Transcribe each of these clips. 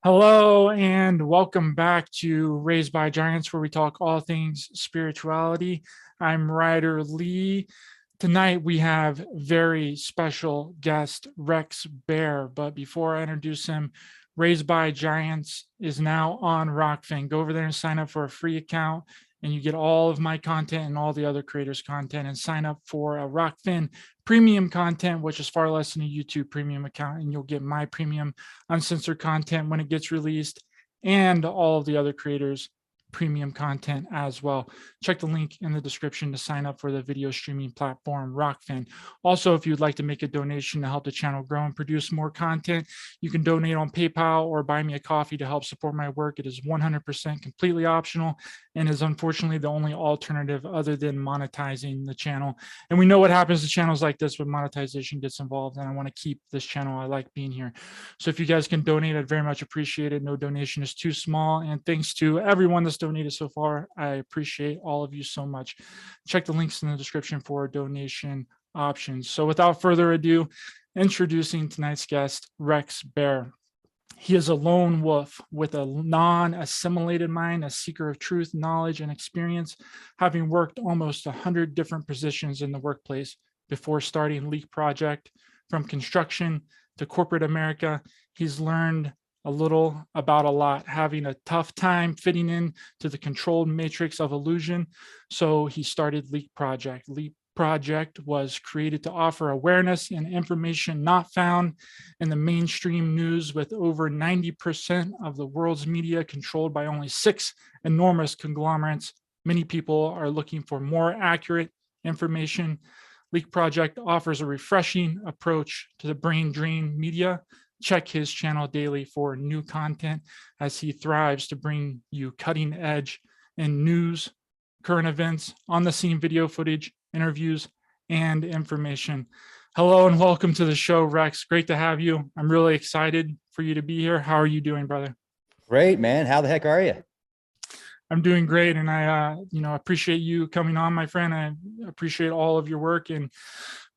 Hello and welcome back to Raised by Giants, where we talk all things spirituality. I'm Ryder Lee. Tonight we have very special guest Rex Bear. But before I introduce him, Raised by Giants is now on Rokfin. Go over there and sign up for a free account, and you get all of my content and all the other creators' content, and sign up for a Rokfin premium content, which is far less than a YouTube premium account, and you'll get my premium uncensored content when it gets released, and all of the other creators' premium content as well. Check the link in the description to sign up for the video streaming platform Rokfin. Also, if you'd like to make a donation to help the channel grow and produce more content, you can donate on PayPal or buy me a coffee to help support my work. It is 100% completely optional and is unfortunately the only alternative other than monetizing the channel. And we know what happens to channels like this when monetization gets involved, and I want to keep this channel. I like being here. So if you guys can donate, I'd very much appreciate it. No donation is too small. And thanks to everyone that's donated so far. I appreciate all of you so much. Check the links in the description for donation options. So without further ado, introducing tonight's guest, Rex Bear. He is a lone wolf with a non-assimilated mind, a seeker of truth, knowledge, and experience, having worked almost 100 different positions in the workplace before starting Leak Project. From construction to corporate America, he's learned a little about a lot, having a tough time fitting in to the controlled matrix of illusion. So he started Leak Project. Leak Project was created to offer awareness and information not found in the mainstream news, with over 90% of the world's media controlled by only 6 enormous conglomerates. Many people are looking for more accurate information. Leak Project offers a refreshing approach to the brain drain media. Check his channel daily for new content as he thrives to bring you cutting edge in news, current events, on the scene video footage, interviews, and information. Hello and welcome to the show, Rex. Great to have you. I'm really excited for you to be here. How are you doing, brother? Great, man. How the heck are you? I'm doing great, and I appreciate you coming on, my friend. I appreciate all of your work, and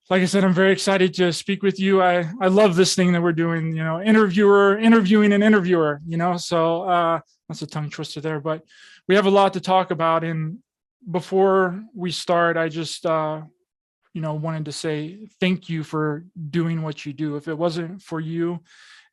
like I said, I'm very excited to speak with you. I love this thing that we're doing, interviewing an interviewer, so that's a tongue twister there, but we have a lot to talk about. And before we start, I just, wanted to say thank you for doing what you do. If it wasn't for you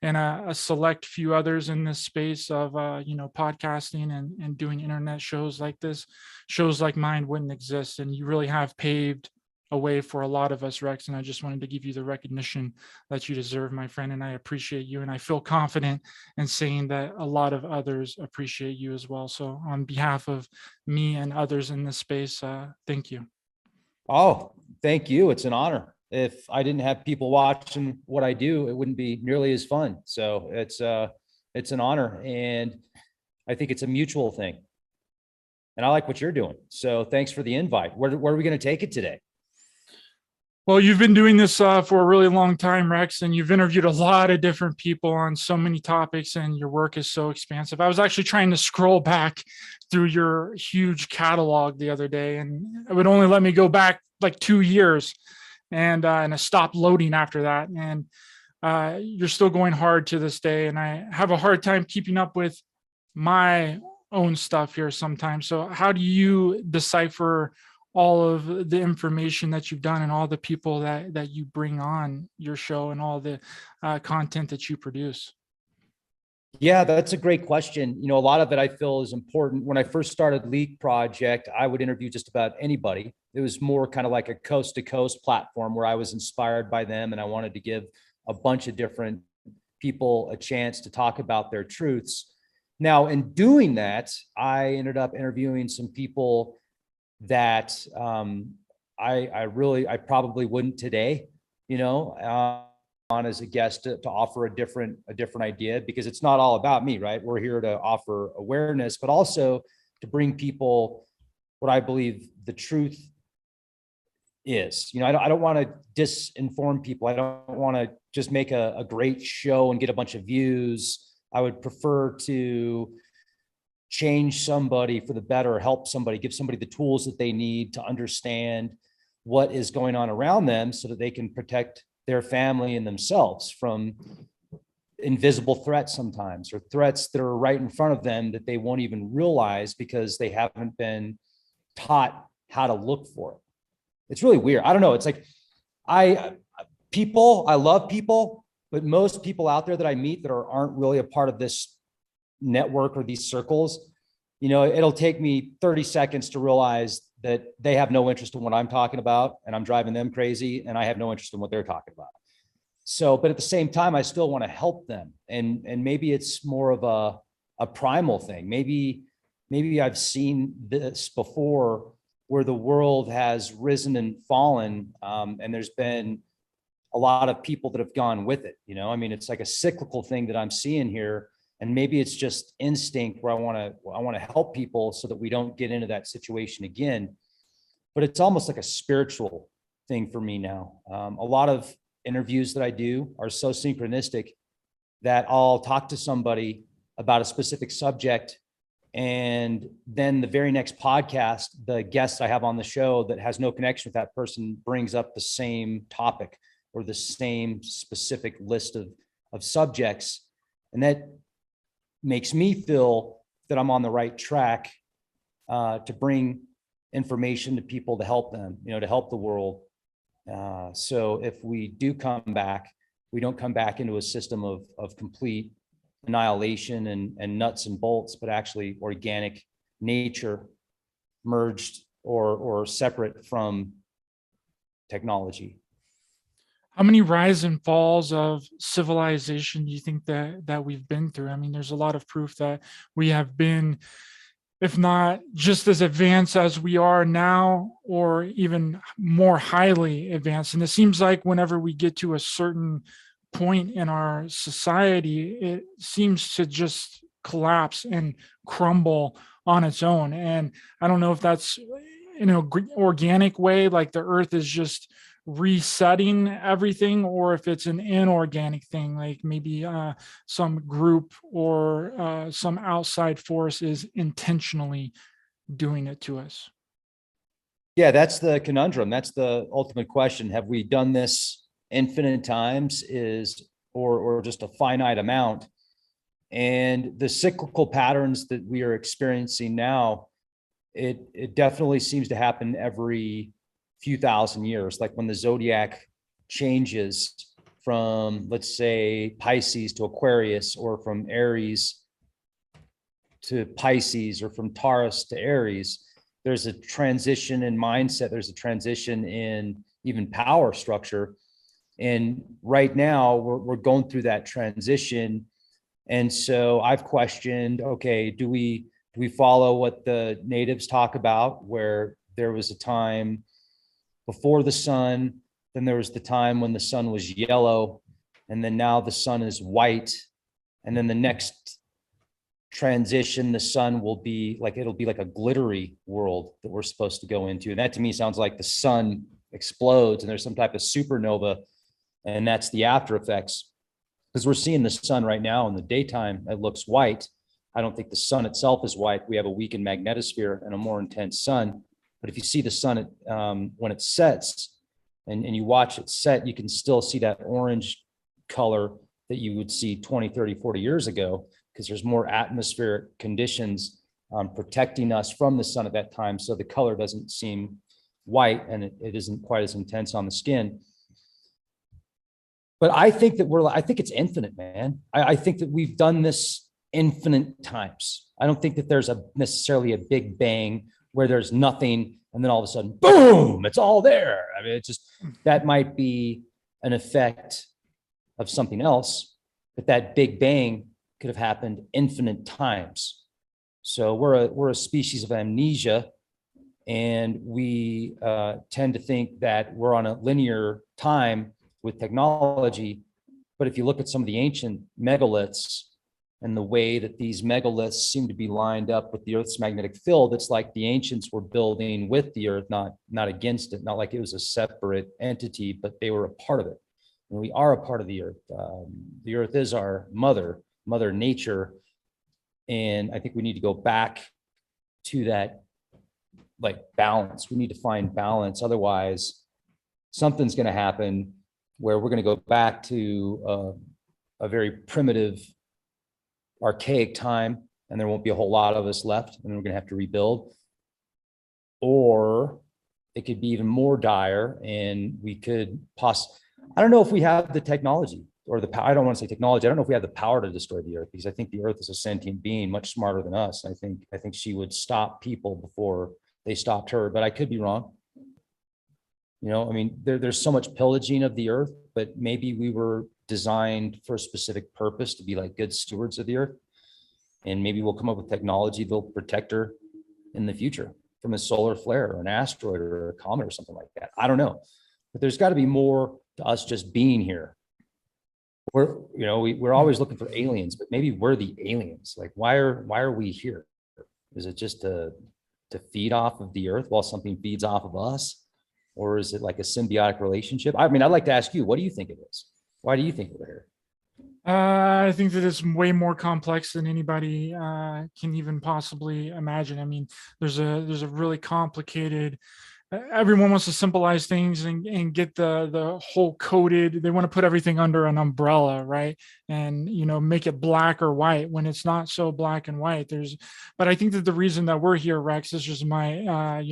and a select few others in this space of, podcasting and doing internet shows like this, shows like mine wouldn't exist. And you really have paved a way for a lot of us, Rex, and I just wanted to give you the recognition that you deserve, my friend, and I appreciate you, and I feel confident in saying that a lot of others appreciate you as well. So on behalf of me and others in this space, thank you. Oh, thank you. It's an honor. If I didn't have people watching what I do, it wouldn't be nearly as fun. So it's an honor, and I think it's a mutual thing, and I like what you're doing. So thanks for the invite. Where are we going to take it today? Well, you've been doing this for a really long time, Rex, and you've interviewed a lot of different people on so many topics, and your work is so expansive. I was actually trying to scroll back through your huge catalog the other day, and it would only let me go back like 2 years, and it stopped loading after that. And you're still going hard to this day, and I have a hard time keeping up with my own stuff here sometimes. So how do you decipher all of the information that you've done and all the people that you bring on your show and all the content that you produce? Yeah, that's a great question. A lot of it I feel is important. When I first started Leak Project, I would interview just about anybody. It was more kind of like a coast to coast platform where I was inspired by them, and I wanted to give a bunch of different people a chance to talk about their truths. Now, in doing that, I ended up interviewing some people that I probably wouldn't today, on as a guest to offer a different idea, because it's not all about me, right? We're here to offer awareness, but also to bring people what I believe the truth is. I don't want to disinform people. I don't want to just make a great show and get a bunch of views. I would prefer to change somebody for the better, help somebody, give somebody the tools that they need to understand what is going on around them so that they can protect their family and themselves from invisible threats sometimes, or threats that are right in front of them that they won't even realize because they haven't been taught how to look for it. It's really weird. I don't know. It's like, I love people, but most people out there that I meet that aren't really a part of this network or these circles, you know, it'll take me 30 seconds to realize that they have no interest in what I'm talking about, and I'm driving them crazy, and I have no interest in what they're talking about. So, but at the same time, I still want to help them. And maybe it's more of a primal thing. Maybe I've seen this before, where the world has risen and fallen. And there's been a lot of people that have gone with it. You know, I mean, it's like a cyclical thing that I'm seeing here. And maybe it's just instinct where I want to help people so that we don't get into that situation again. But it's almost like a spiritual thing for me now. A lot of interviews that I do are so synchronistic that I'll talk to somebody about a specific subject, and then the very next podcast, the guest I have on the show that has no connection with that person brings up the same topic or the same specific list of subjects. And that makes me feel that I'm on the right track to bring information to people, to help them, you know, to help the world. So if we do come back, we don't come back into a system of complete annihilation and nuts and bolts, but actually organic nature merged or separate from technology. How many rise and falls of civilization do you think that we've been through? I mean, there's a lot of proof that we have been, if not just as advanced as we are now, or even more highly advanced. And it seems like whenever we get to a certain point in our society, it seems to just collapse and crumble on its own. And I don't know if that's in an organic way, like the earth is just resetting everything, or if it's an inorganic thing, like maybe some group or some outside force is intentionally doing it to us. Yeah, that's the conundrum. That's the ultimate question. Have we done this infinite times, or just a finite amount? And the cyclical patterns that we are experiencing now, it definitely seems to happen every few thousand years, like when the zodiac changes from, let's say, Pisces to Aquarius, or from Aries to Pisces, or from Taurus to Aries. There's a transition in mindset. There's a transition in even power structure. And right now we're going through that transition. And so I've questioned, okay, do we follow what the natives talk about, where there was a time before the sun, then there was the time when the sun was yellow, and then now the sun is white. And then the next transition, the sun will be like, it'll be like a glittery world that we're supposed to go into. And that to me sounds like the sun explodes and there's some type of supernova, and that's the after effects. Because we're seeing the sun right now in the daytime, it looks white. I don't think the sun itself is white. We have a weakened magnetosphere and a more intense sun. But if you see the sun when it sets and you watch it set, you can still see that orange color that you would see 20, 30, 40 years ago, because there's more atmospheric conditions protecting us from the sun at that time. So the color doesn't seem white, and it isn't quite as intense on the skin. But I think that I think it's infinite, man. I think that we've done this infinite times. I don't think that there's necessarily a big bang where there's nothing and then all of a sudden, boom, it's all there. I mean, it's just, that might be an effect of something else, but that big bang could have happened infinite times. So we're a species of amnesia, and we tend to think that we're on a linear time with technology. But if you look at some of the ancient megaliths and the way that these megaliths seem to be lined up with the Earth's magnetic field, it's like the ancients were building with the Earth, not against it, not like it was a separate entity, but they were a part of it. And we are a part of the Earth. The Earth is our mother nature. And I think we need to go back to that, like, balance. We need to find balance. Otherwise, something's going to happen where we're going to go back to a very primitive, archaic time, and there won't be a whole lot of us left, and we're going to have to rebuild. Or it could be even more dire, and we could I don't know if we have the technology or the power. I don't want to say technology. I don't know if we have the power to destroy the earth, because I think the earth is a sentient being, much smarter than us. I think she would stop people before they stopped her, but I could be wrong. You know, I mean, there's so much pillaging of the earth, but maybe we were designed for a specific purpose to be like good stewards of the earth. And maybe we'll come up with technology that'll protect her in the future from a solar flare or an asteroid or a comet or something like that. I don't know, but there's got to be more to us just being here. We're always looking for aliens, but maybe we're the aliens. Like, why are we here? Is it just to feed off of the earth while something feeds off of us? Or is it like a symbiotic relationship? I mean, I'd like to ask you, what do you think it is? Why do you think we're here? I think that it's way more complex than anybody can even possibly imagine. I mean, there's a really complicated. Everyone wants to symbolize things and get the whole coded. They want to put everything under an umbrella, right? And make it black or white when it's not so black and white. But I think that the reason that we're here, Rex, this is just my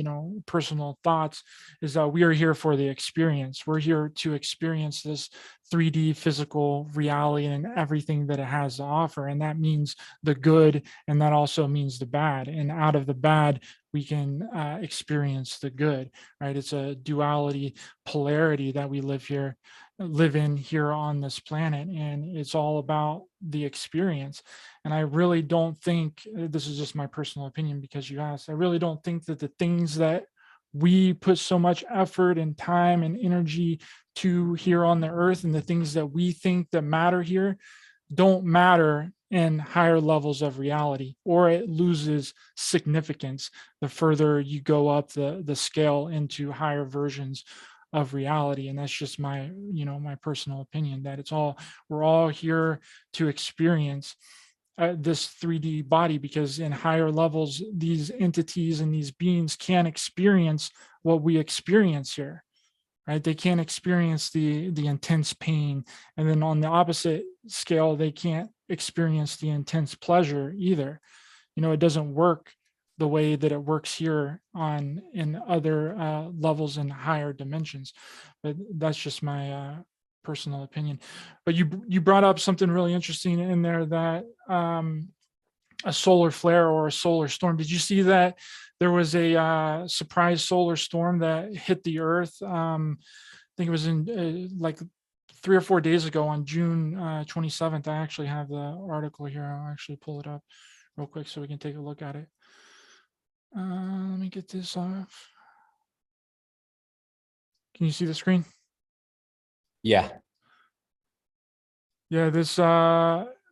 personal thoughts, is that we are here for the experience. We're here to experience this 3D physical reality and everything that it has to offer. And that means the good, and that also means the bad. And out of the bad, we can experience the good, right? It's a duality, polarity that we live in here on this planet, and it's all about the experience. And I really don't think, this is just my personal opinion because you asked, I really don't think that the things that we put so much effort and time and energy to here on the earth, and the things that we think that matter here, don't matter in higher levels of reality, or it loses significance the further you go up the scale into higher versions of reality. And that's just my personal opinion, that we're all here to experience this 3D body, because in higher levels, these entities and these beings can't experience what we experience here. Right? They can't experience the intense pain. And then on the opposite scale, they can't experience the intense pleasure either. It doesn't work the way that it works here in other levels and higher dimensions. But that's just my personal opinion. But you brought up something really interesting in there, that a solar flare or a solar storm. Did you see that there was a surprise solar storm that hit the earth? I think it was in like 3 or 4 days ago on June 27th. I actually have the article here. I'll actually pull it up real quick so we can take a look at it. Let me get this off. Can you see the screen? Yeah. Yeah, this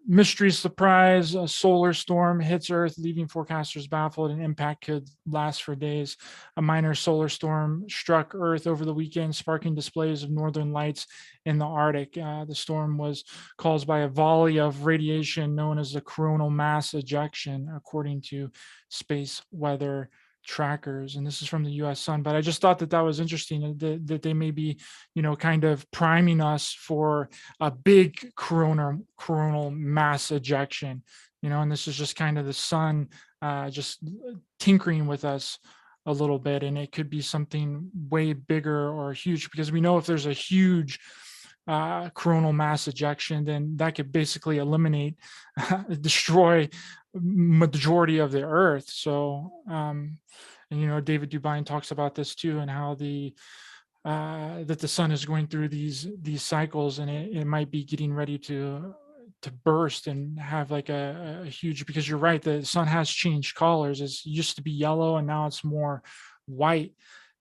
mystery surprise, a solar storm hits Earth, leaving forecasters baffled. An impact could last for days. A minor solar storm struck Earth over the weekend, sparking displays of northern lights in the Arctic. The storm was caused by a volley of radiation known as the coronal mass ejection, according to space weather trackers. And this is from the US Sun. But I just thought that was interesting, that they may be, kind of priming us for a big coronal mass ejection, and this is just kind of the sun just tinkering with us a little bit. And it could be something way bigger or huge, because we know if there's a huge coronal mass ejection, then that could basically eliminate, destroy majority of the earth. So and David Dubine talks about this too, and how that the sun is going through these cycles, and it might be getting ready to burst and have like a huge, because you're right, the sun has changed colors. It used to be yellow and now it's more white,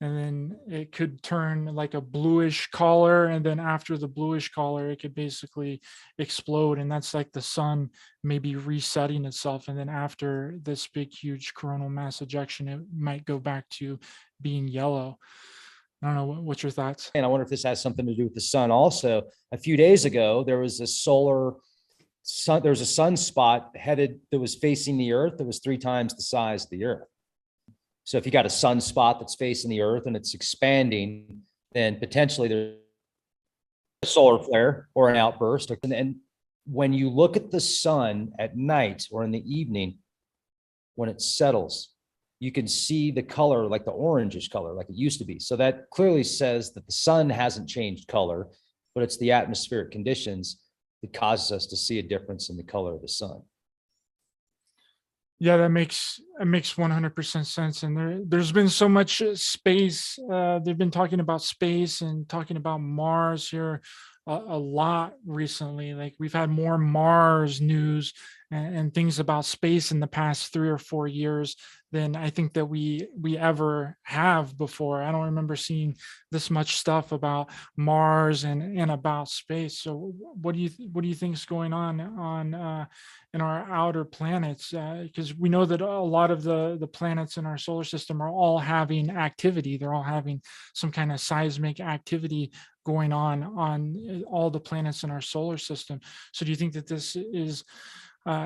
and then it could turn like a bluish color, and then after the bluish color it could basically explode, and that's like the sun maybe resetting itself. And then after this big huge coronal mass ejection, it might go back to being yellow. I don't know, what's your thoughts? And I wonder if this has something to do with the sun also. A few days ago, there was a sunspot that was facing the earth that was 3 times the size of the earth. So if you got a sunspot that's facing the earth and it's expanding, then potentially there's a solar flare or an outburst. And when you look at the sun at night or in the evening, when it settles, you can see the color, like the orangish color, like it used to be. So that clearly says that the sun hasn't changed color, but it's the atmospheric conditions that causes us to see a difference in the color of the sun. Yeah, it makes 100% sense. And there's been so much space. They've been talking about space and talking about Mars here a lot recently. Like we've had more Mars news and things about space in the past 3 or 4 years than I think that we ever have before. I don't remember seeing this much stuff about Mars and about space. So what do you think is going on in our outer planets? Because we know that a lot of the planets in our solar system are all having activity. They're all having some kind of seismic activity going on all the planets in our solar system. So do you think that this is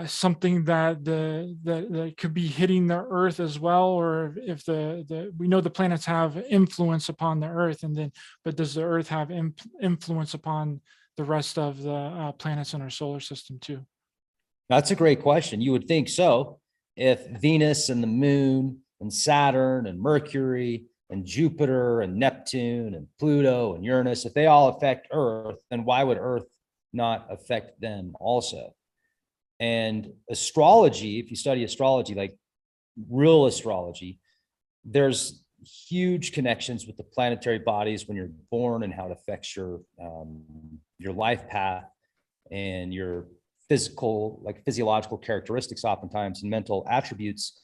something that could be hitting the Earth as well, or if we know the planets have influence upon the Earth, but does the Earth have influence upon the rest of the planets in our solar system too? That's a great question. You would think so. If Venus and the moon and Saturn and Mercury and Jupiter and Neptune and Pluto and Uranus, if they all affect Earth, then why would Earth not affect them also? And astrology, if you study astrology, like real astrology, there's huge connections with the planetary bodies when you're born and how it affects your life path and your physiological characteristics oftentimes and mental attributes.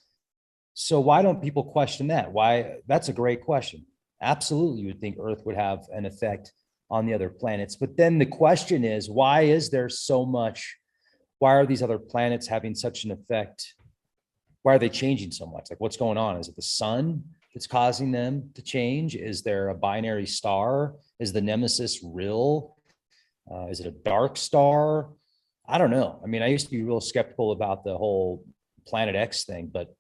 So why don't people question that? Why? That's a great question. Absolutely, you would think Earth would have an effect on the other planets. But then the question is, why is there so much? Why are these other planets having such an effect? Why are they changing so much? Like, what's going on? Is it the sun that's causing them to change? Is there a binary star? Is the nemesis real? Is it a dark star? I don't know. I mean, I used to be real skeptical about the whole Planet X thing, but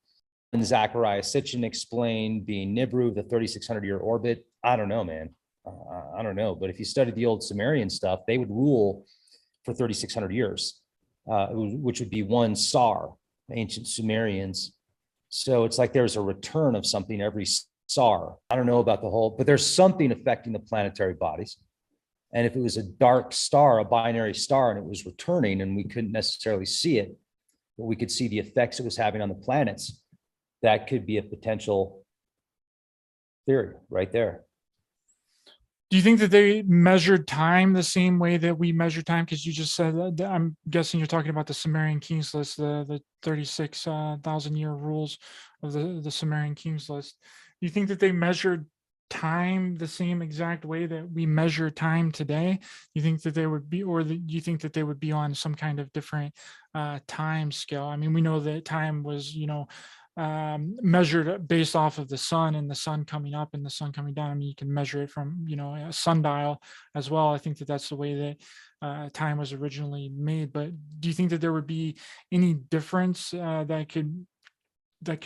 when Zachariah Sitchin explained being Nibiru, the 3,600-year orbit, I don't know, man. I don't know. But if you study the old Sumerian stuff, they would rule for 3,600 years, which would be one Sar, ancient Sumerians. So it's like there's a return of something every Sar. I don't know about the whole, but there's something affecting the planetary bodies. And if it was a dark star, a binary star, and it was returning and we couldn't necessarily see it, but we could see the effects it was having on the planets, that could be a potential theory right there. Do you think that they measured time the same way that we measure time? Because you just said that, I'm guessing you're talking about the Sumerian Kings list, the 36,000-year rules of the Sumerian Kings list. Do you think that they measured time the same exact way that we measure time today? Do you think that they would be, or do you think that they would be on some kind of different time scale? I mean, we know that time was, measured based off of the sun and the sun coming up and the sun coming down. I mean, you can measure it from, a sundial as well. I think that that's the way that time was originally made. But do you think that there would be any difference that could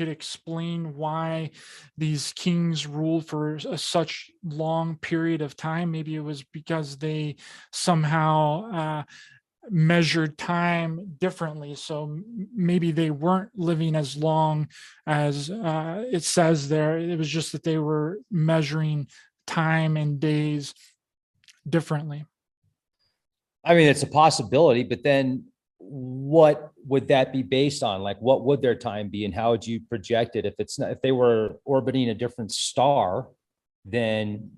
explain why these kings ruled for such long period of time? Maybe it was because they somehow measured time differently. So maybe they weren't living as long as it says there. It was just that they were measuring time and days differently. I mean, it's a possibility, but then what would that be based on? Like, what would their time be, and how would you project it? If they were orbiting a different star, then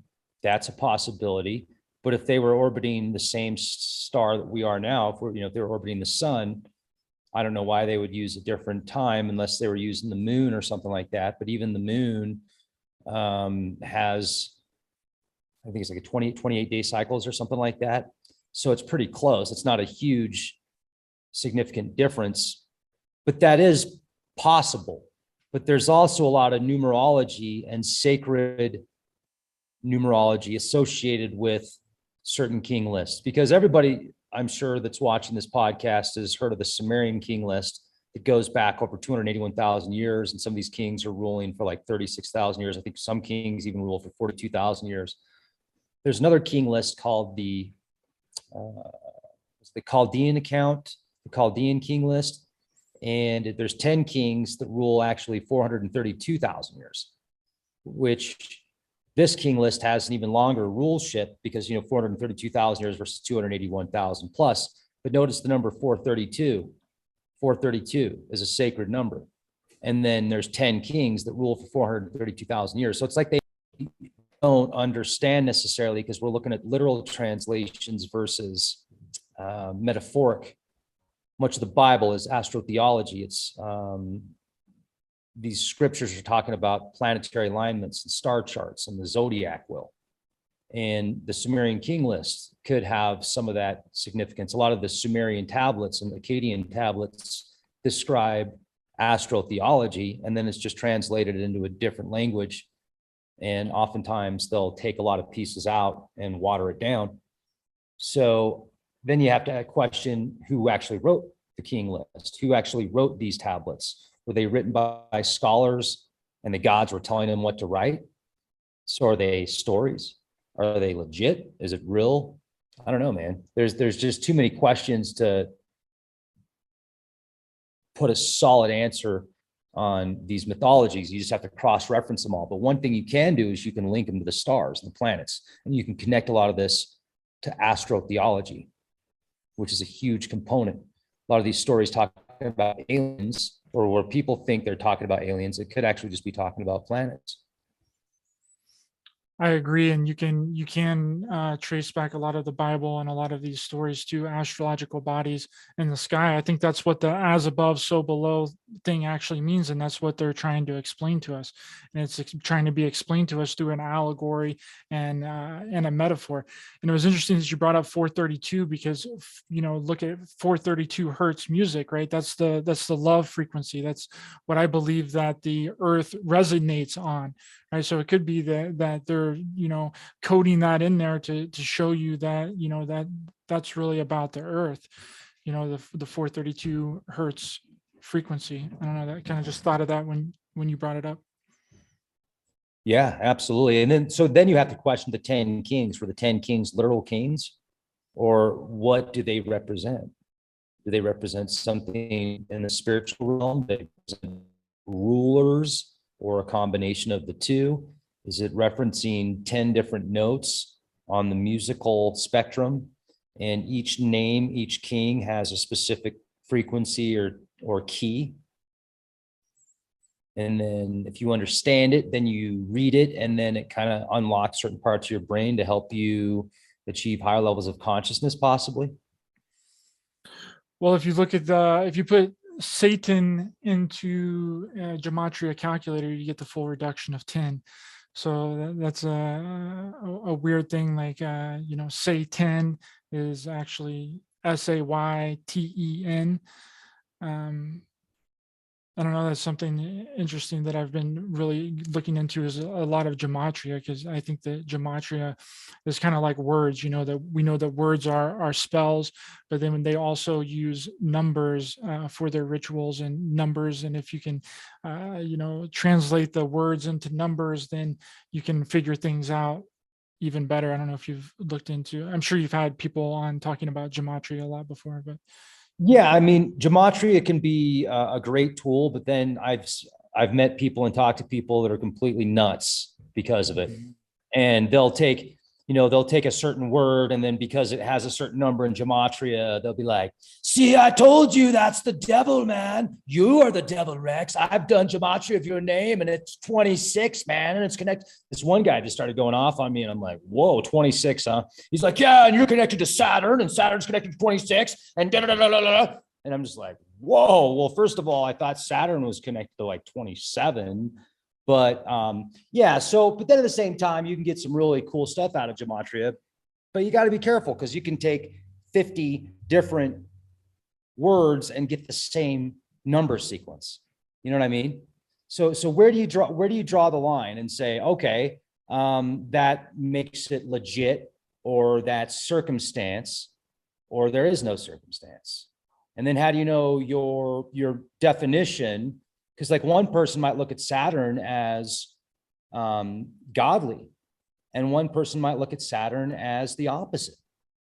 that's a possibility. But if they were orbiting the same star that we are now, if they're orbiting the sun, I don't know why they would use a different time unless they were using the moon or something like that. But even the moon has, I think it's like 28 day cycles or something like that. So it's pretty close. It's not a huge significant difference, but that is possible. But there's also a lot of numerology and sacred numerology associated with certain king lists, because everybody, I'm sure, that's watching this podcast has heard of the Sumerian king list. It goes back over 281,000 years, and some of these kings are ruling for like 36,000 years. I think some kings even rule for 42,000 years. There's another king list called the the Chaldean account, the Chaldean king list, and there's 10 kings that rule actually 432,000 years, which this king list has an even longer ruleship because, 432,000 years versus 281,000 plus. But notice the number 432. 432 is a sacred number. And then there's 10 kings that rule for 432,000 years. So it's like they don't understand necessarily because we're looking at literal translations versus metaphoric. Much of the Bible is astrotheology. It's these scriptures are talking about planetary alignments and star charts and the zodiac will. And the Sumerian king list could have some of that significance. A lot of the Sumerian tablets and Akkadian tablets describe astrotheology, and then it's just translated into a different language. And oftentimes they'll take a lot of pieces out and water it down. So then you have to question who actually wrote the king list, who actually wrote these tablets. Were they written by scholars and the gods were telling them what to write? So are they stories? Are they legit? Is it real? I don't know, man. There's just too many questions to put a solid answer on these mythologies. You just have to cross-reference them all. But one thing you can do is you can link them to the stars and the planets, and you can connect a lot of this to astrotheology, which is a huge component. A lot of these stories talk about aliens, or where people think they're talking about aliens, it could actually just be talking about planets. I agree, and you can trace back a lot of the Bible and a lot of these stories to astrological bodies in the sky. I think that's what the "as above, so below" thing actually means, and that's what they're trying to explain to us. And it's trying to be explained to us through an allegory and a metaphor. And it was interesting that you brought up 432 because look at 432 hertz music, right? That's the love frequency. That's what I believe that the Earth resonates on. Right, so it could be that they're coding that in there to show you that that's really about the Earth, the 432 hertz frequency. I don't know, that kind of just thought of that when you brought it up. Yeah, absolutely. And then you have to question the 10 kings. Were the 10 kings literal kings, or what do they represent? Do they represent something in the spiritual realm? They represent rulers, or a combination of the two? Is it referencing 10 different notes on the musical spectrum? And each name, each king has a specific frequency or key. And then if you understand it, then you read it, and then it kind of unlocks certain parts of your brain to help you achieve higher levels of consciousness, possibly. Well, if you look at if you put Satan into a gematria calculator, you get the full reduction of 10. So that's a weird thing. Like Satan is actually Sayten. I don't know, that's something interesting that I've been really looking into, is a lot of gematria, because I think that gematria is kind of like words, that we know that words are spells, but then when they also use numbers for their rituals and numbers. And if you can, translate the words into numbers, then you can figure things out even better. I don't know if you've looked into, I'm sure you've had people on talking about gematria a lot before, but. Yeah, I mean, gematria can be a great tool, but then I've met people and talked to people that are completely nuts because of it. And they'll take a certain word, and then because it has a certain number in gematria, they'll be like, "See, I told you that's the devil, man. You are the devil, Rex. I've done gematria of your name, and it's 26, man, and it's connected." This one guy just started going off on me, and I'm like, "Whoa, 26, huh?" He's like, "Yeah, and you're connected to Saturn, and Saturn's connected to 26, and da da da da da." And I'm just like, "Whoa, well, first of all, I thought Saturn was connected to like 27. But yeah, but then at the same time, you can get some really cool stuff out of gematria, but you got to be careful, because you can take 50 different words and get the same number sequence. You know what I mean? So where do you draw the line and say, okay, that makes it legit, or that's circumstance, or there is no circumstance? And then how do you know your definition? Because like one person might look at Saturn as godly, and one person might look at Saturn as the opposite.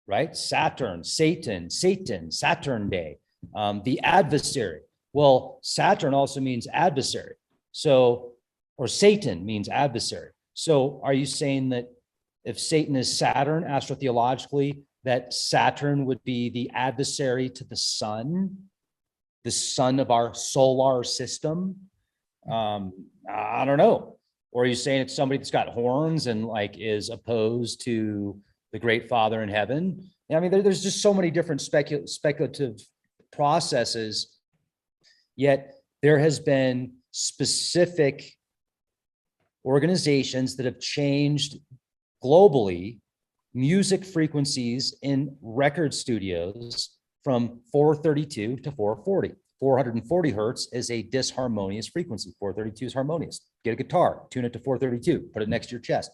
right? Saturn, Satan, Saturn day, the adversary. Well, Saturn also means adversary. So, or Satan means adversary. So are you saying that if Satan is Saturn, astrotheologically, that Saturn would be the adversary to the sun of our solar system? I don't know. Or are you saying it's somebody that's got horns and like is opposed to the great Father in heaven? I mean, there's just so many different speculative processes, yet there has been specific organizations that have changed globally music frequencies in record studios from 432 to 440. 440 hertz is a disharmonious frequency. 432 is harmonious. Get a guitar, tune it to 432, put it next to your chest.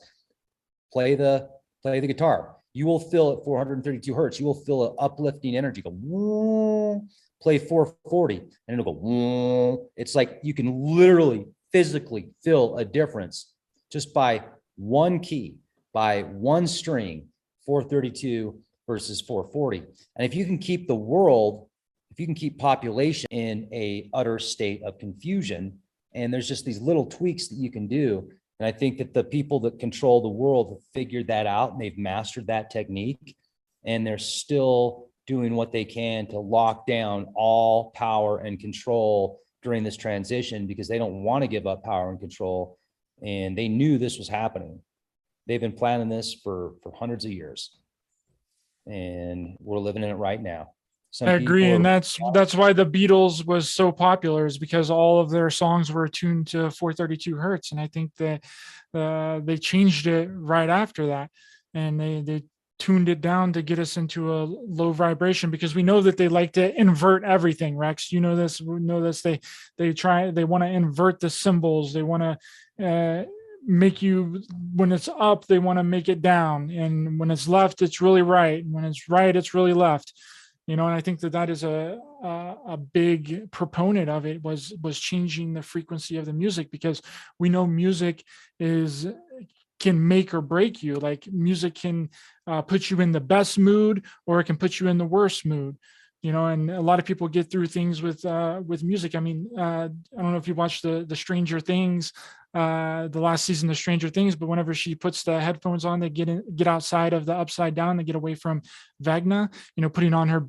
Play the guitar. You will feel at 432 hertz. You will feel an uplifting energy. Go, whoa. Play 440 and it'll go, whoa. It's like you can literally physically feel a difference just by one key, by one string, 432 versus 440. And if you can keep the world, if you can keep population in a utter state of confusion, and there's just these little tweaks that you can do. And I think that the people that control the world have figured that out and they've mastered that technique, and they're still doing what they can to lock down all power and control during this transition because they don't want to give up power and control. And they knew this was happening. They've been planning this for hundreds of years, and we're living in it right now. I agree, and that's why the Beatles was so popular, is because all of their songs were tuned to 432 hertz, and I think that they changed it right after that, and they tuned it down to get us into a low vibration, because we know that they like to invert everything. Rex, you know this. We know this. They want to invert the symbols. They want to make you, when it's up, they want to make it down, and when it's left, it's really right. When it's right, it's really left. And I think that is a big proponent of it, was changing the frequency of the music, because we know music can make or break you. Like, music can put you in the best mood, or it can put you in the worst mood. And a lot of people get through things with music. I mean, I don't know if you watched the Stranger Things, the last season of Stranger Things, but whenever she puts the headphones on, they get outside of the upside down, they get away from Vagna, putting on her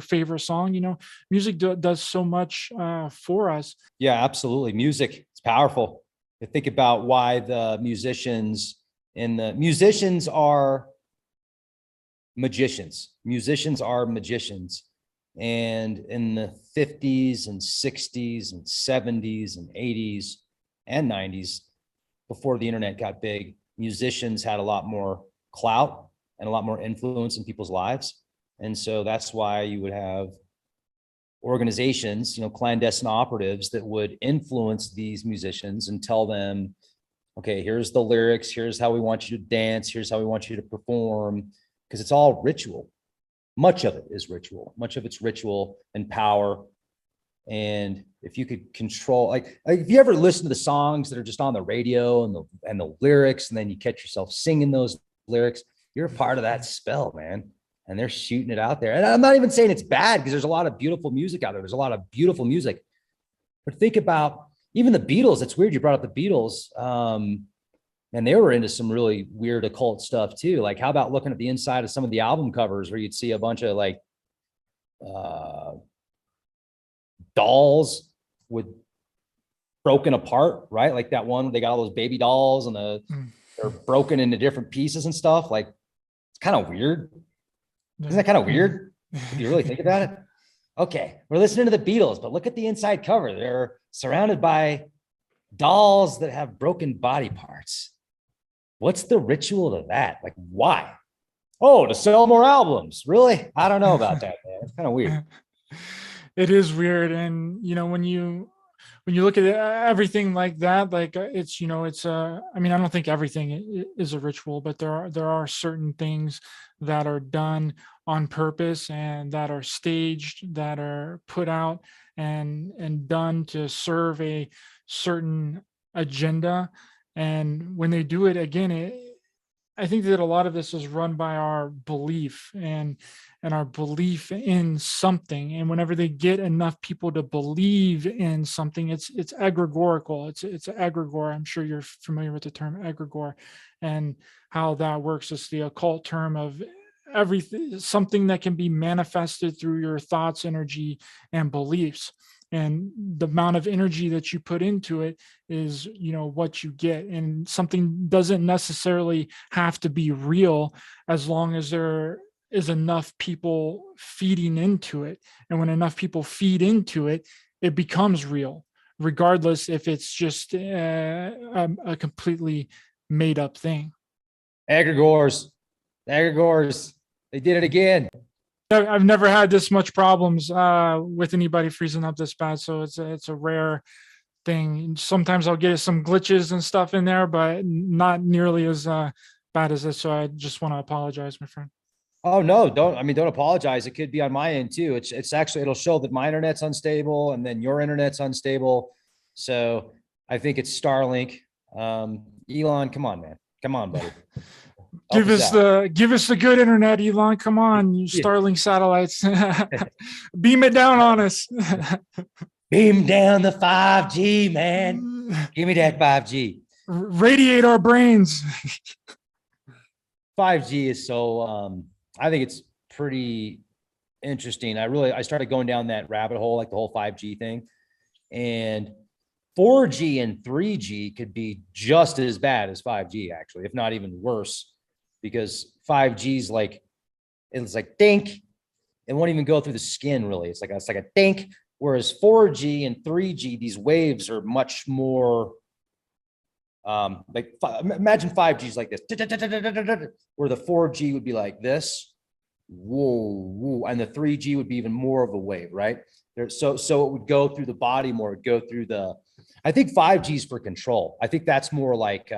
favorite song. Music does so much for us. Yeah, absolutely. Music, it's powerful. You think about why the musicians are magicians. Musicians are magicians. And in the 50s and 60s and 70s and 80s and 90s, before the internet got big, musicians had a lot more clout and a lot more influence in people's lives. And so that's why you would have organizations, clandestine operatives that would influence these musicians and tell them, okay, here's the lyrics, here's how we want you to dance, here's how we want you to perform, because it's all ritual. Much of it is ritual. Much of it's ritual and power. And if you could control, like if you ever listen to the songs that are just on the radio and the lyrics, and then you catch yourself singing those lyrics, you're a part of that spell, man. And they're shooting it out there. And I'm not even saying it's bad, because there's a lot of beautiful music out there. There's a lot of beautiful music. But think about even the Beatles. It's weird you brought up the Beatles. And they were into some really weird occult stuff too. Like, how about looking at the inside of some of the album covers, where you'd see a bunch of like dolls with broken apart, right? Like that one, they got all those baby dolls and they're broken into different pieces and stuff. Like, it's kind of weird. Isn't that kind of weird if you really think about it? Okay, we're listening to the Beatles, but look at the inside cover. They're surrounded by dolls that have broken body parts. What's the ritual to that? Like, why? Oh, to sell more albums. Really? I don't know about that, man. It's kind of weird. It is weird. And, when you look at everything like that, like it's, I mean, I don't think everything is a ritual, but there are certain things that are done on purpose and that are staged, that are put out and done to serve a certain agenda. And when they do it again, I think that a lot of this is run by our belief and our belief in something. And whenever they get enough people to believe in something, it's egregorical. It's egregore. I'm sure you're familiar with the term egregore and how that works. It's the occult term of everything, something that can be manifested through your thoughts, energy, and beliefs. And the amount of energy that you put into it is, what you get. And something doesn't necessarily have to be real as long as there is enough people feeding into it. And when enough people feed into it, it becomes real, regardless if it's just a completely made up thing. Egregores, they did it again. I've never had this much problems with anybody freezing up this bad, so it's a rare thing. Sometimes I'll get some glitches and stuff in there, but not nearly as bad as this. So I just want to apologize, my friend. Oh no, don't apologize. It could be on my end too. It's actually, it'll show that my internet's unstable and then your internet's unstable. So I think it's Starlink. Elon, come on, man. Come on, buddy. Give us the good internet, Elon. Come on, you Starlink satellites. Beam it down on us. Beam down the 5G, man. Give me that 5G. Radiate our brains. 5G is so I think it's pretty interesting. I started going down that rabbit hole, like the whole 5G thing. And 4G and 3G could be just as bad as 5G, actually, if not even worse. Because 5G is it's like dink. It won't even go through the skin, really. It's like a dink. Whereas 4G and 3G, these waves are much more imagine 5G is like this, where the 4G would be like this, whoa, and the 3G would be even more of a wave, right? So it would go through the body more, it'd go through I think 5G is for control. I think that's more like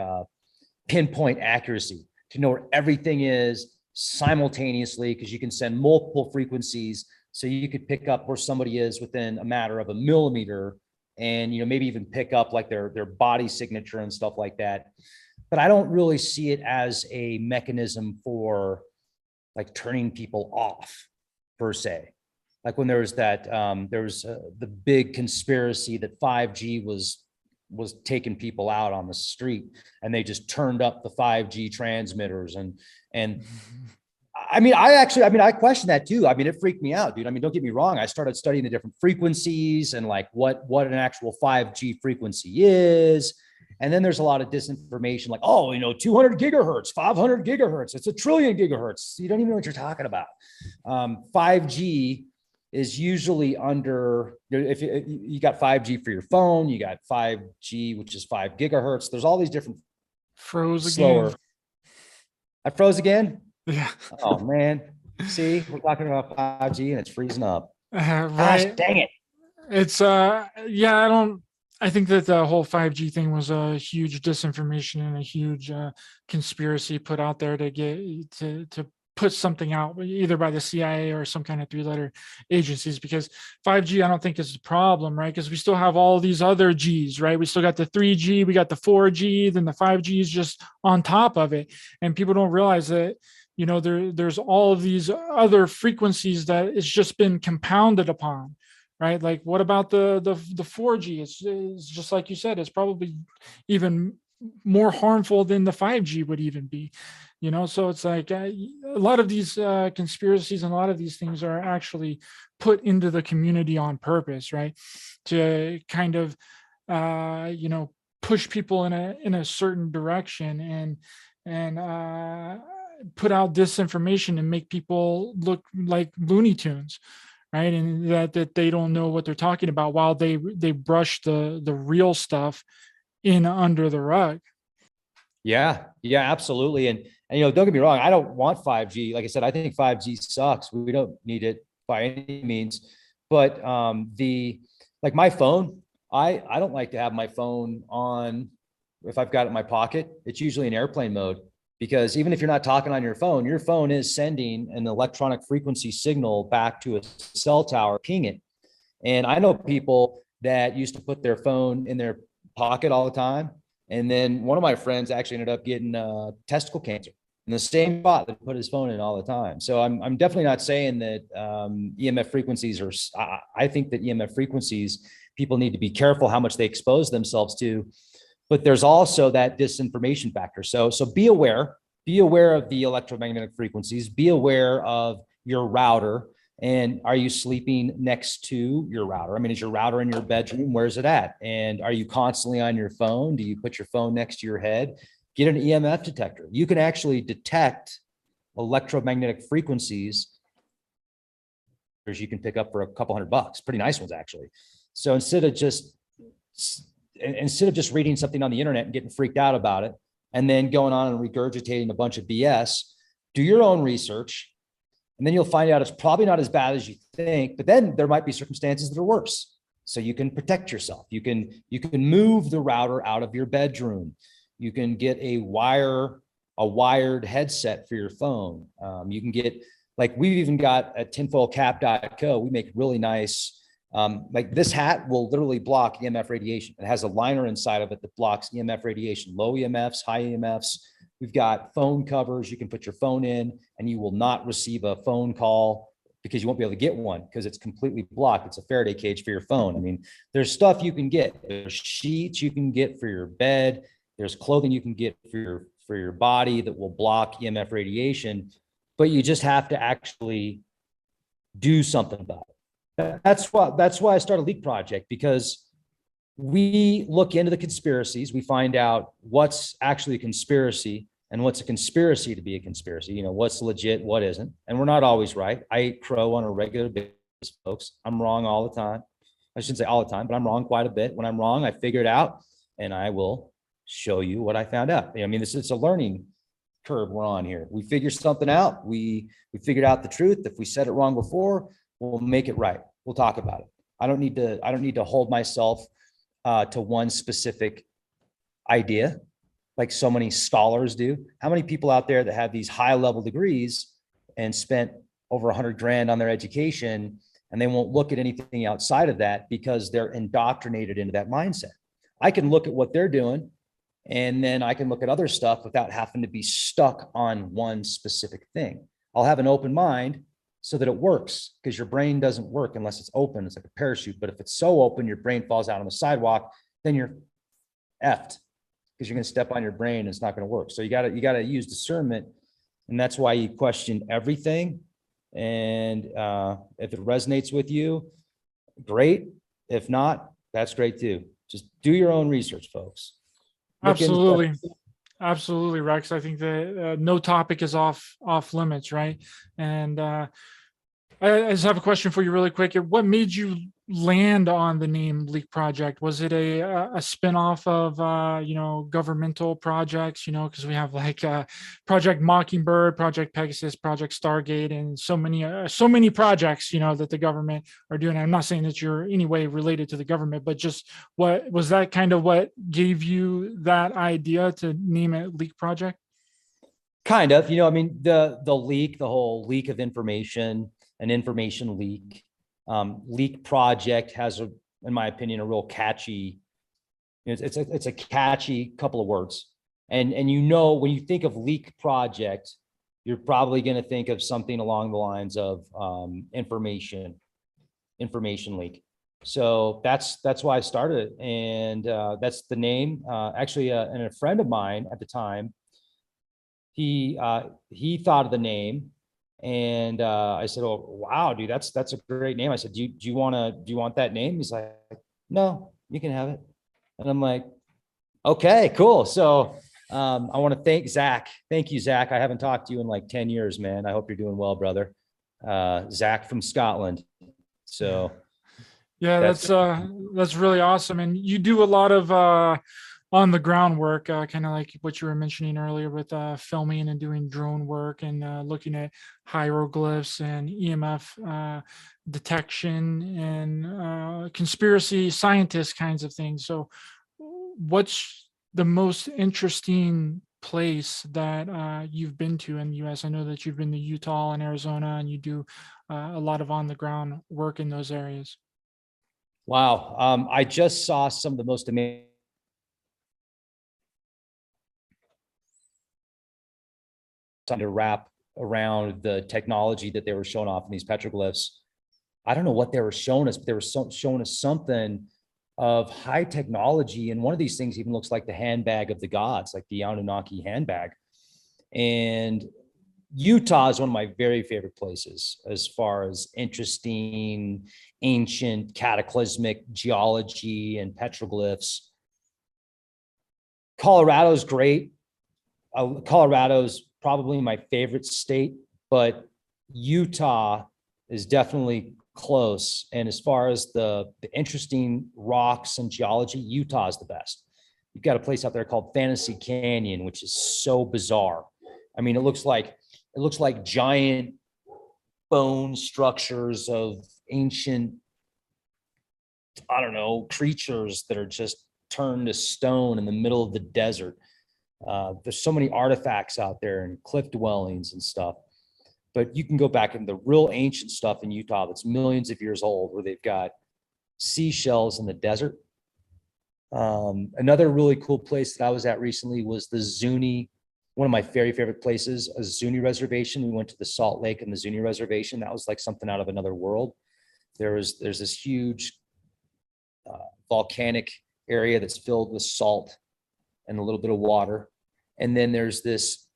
pinpoint accuracy, to know where everything is simultaneously, because you can send multiple frequencies. So you could pick up where somebody is within a matter of a millimeter, and maybe even pick up like their body signature and stuff like that. But I don't really see it as a mechanism for like turning people off per se. Like when there was that the big conspiracy that 5G was taking people out on the street, and they just turned up the 5G transmitters and I question that too. It freaked me out, dude. Don't get me wrong. I started studying the different frequencies and like what an actual 5G frequency is. And then there's a lot of disinformation like, 200 gigahertz, 500 gigahertz. It's a trillion gigahertz. You don't even know what you're talking about. 5G is usually under, if you got 5G for your phone, you got 5G, which is 5 gigahertz. There's all these different slower. Again. I froze again. Yeah. Oh man. See, we're talking about 5G and it's freezing up. Right. Gosh, dang it. It's I think that the whole 5G thing was a huge disinformation and a huge conspiracy put out there to get to put something out either by the CIA or some kind of 3-letter agencies, because 5G I don't think is the problem, right? Because we still have all these other G's, right? We still got the 3G, we got the 4G, then the 5G is just on top of it. And people don't realize that there's all of these other frequencies that it's just been compounded upon, right? Like what about the 4G? It's just like you said, it's probably even more harmful than the 5G would even be, so it's like a lot of these conspiracies and a lot of these things are actually put into the community on purpose, right? To kind of push people in a certain direction and put out disinformation and make people look like Looney Tunes, right? And that they don't know what they're talking about, while they brush the real stuff in under the rug. Yeah, absolutely. And don't get me wrong, I don't want 5G. Like I said, I think 5G sucks. We don't need it by any means. But like my phone, I don't like to have my phone on if I've got it in my pocket. It's usually in airplane mode, because even if you're not talking on your phone is sending an electronic frequency signal back to a cell tower, ping it. And I know people that used to put their phone in their pocket all the time. And then one of my friends actually ended up getting testicle cancer in the same spot that put his phone in all the time. So I'm definitely not saying that EMF frequencies are, I think that EMF frequencies, people need to be careful how much they expose themselves to, but there's also that disinformation factor. So be aware of the electromagnetic frequencies, be aware of your router. And are you sleeping next to your router? I mean, is your router in your bedroom? Where's it at? And are you constantly on your phone? Do you put your phone next to your head? Get an EMF detector. You can actually detect electromagnetic frequencies you can pick up for a couple $100, pretty nice ones actually. So instead of just reading something on the internet and getting freaked out about it, and then going on and regurgitating a bunch of BS, do your own research. And then you'll find out it's probably not as bad as you think, but then there might be circumstances that are worse. So you can protect yourself. You can move the router out of your bedroom. You can get a wired headset for your phone. You can get, like, we've even got at tinfoilcap.co, we make really nice, like this hat will literally block EMF radiation. It has a liner inside of it that blocks EMF radiation, low EMFs, high EMFs. We've got phone covers. You can put your phone in and you will not receive a phone call because you won't be able to get one because it's completely blocked. It's a Faraday cage for your phone. I mean, there's stuff you can get. There's sheets you can get for your bed. There's clothing you can get for your body that will block EMF radiation, but you just have to actually do something about it. That's why I started Leak Project, because we look into the conspiracies. We find out what's actually a conspiracy and what's a conspiracy to be a conspiracy. You know, what's legit, what isn't. And we're not always right. I eat crow on a regular basis, folks. I'm wrong all the time. I shouldn't say all the time, but I'm wrong quite a bit. When I'm wrong, I figure it out and I will show you what I found out. I mean, it's a learning curve we're on here. We figure something out. We figured out the truth. If we said it wrong before, we'll make it right. We'll talk about it. I don't need to hold myself to one specific idea like so many scholars do. How many people out there that have these high level degrees and spent over 100 grand on their education, and they won't look at anything outside of that because they're indoctrinated into that mindset? I can look at what they're doing, and then I can look at other stuff without having to be stuck on one specific thing. I'll have an open mind so that it works, because your brain doesn't work unless it's open. It's like a parachute. But if it's so open, your brain falls out on the sidewalk, then you're effed, because you're going to step on your brain and it's not going to work. So you got to use discernment. And that's why you question everything. And if it resonates with you, great. If not, that's great too. Just do your own research, folks. Absolutely. Absolutely, Rex. I think that no topic is off limits, right? And I just have a question for you really quick. What made you land on the name Leak Project? Was it a spinoff of governmental projects? Because we have like Project Mockingbird, Project Pegasus, Project Stargate, and so many projects that the government are doing. I'm not saying that you're any way related to the government, but just what was that kind of what gave you that idea to name it Leak Project? Kind of, I mean, the leak, the whole leak of information, an information leak. Leak Project has, in my opinion, a real catchy, it's a catchy couple of words. And when you think of Leak Project, you're probably going to think of something along the lines of information leak. So that's why I started it. And that's the name. Actually, and a friend of mine at the time, he thought of the name. And I said, "Oh, wow, dude, that's a great name." I said, do you want that name?" He's like, "No, you can have it." And I'm like, "Okay, cool." So I want to thank Zach. Thank you, Zach. I haven't talked to you in like 10 years, man. I hope you're doing well, brother. Zach from Scotland. So yeah, that's really awesome. And you do a lot of on the ground work, kind of like what you were mentioning earlier with filming and doing drone work and looking at hieroglyphs and EMF detection and conspiracy scientist kinds of things. So what's the most interesting place that you've been to in the US? I know that you've been to Utah and Arizona, and you do a lot of on the ground work in those areas. Wow. I just saw some of the most amazing trying to wrap around the technology that they were showing off in these petroglyphs. I don't know what they were showing us, but they were showing us something of high technology. And one of these things even looks like the handbag of the gods, like the Anunnaki handbag. And Utah is one of my very favorite places as far as interesting, ancient, cataclysmic geology and petroglyphs. Colorado's great. Colorado's probably my favorite state, but Utah is definitely close. And as far as the interesting rocks and geology, Utah is the best. You've got a place out there called Fantasy Canyon, which is so bizarre. I mean, it looks like giant bone structures of ancient, I don't know, creatures that are just turned to stone in the middle of the desert. There's so many artifacts out there and cliff dwellings and stuff. But you can go back in the real ancient stuff in Utah that's millions of years old, where they've got seashells in the desert. Another really cool place that I was at recently was the Zuni, one of my very favorite places, a Zuni reservation. We went to the Salt Lake and the Zuni reservation. That was like something out of another world. There's this huge volcanic area that's filled with salt and a little bit of water. And then there's this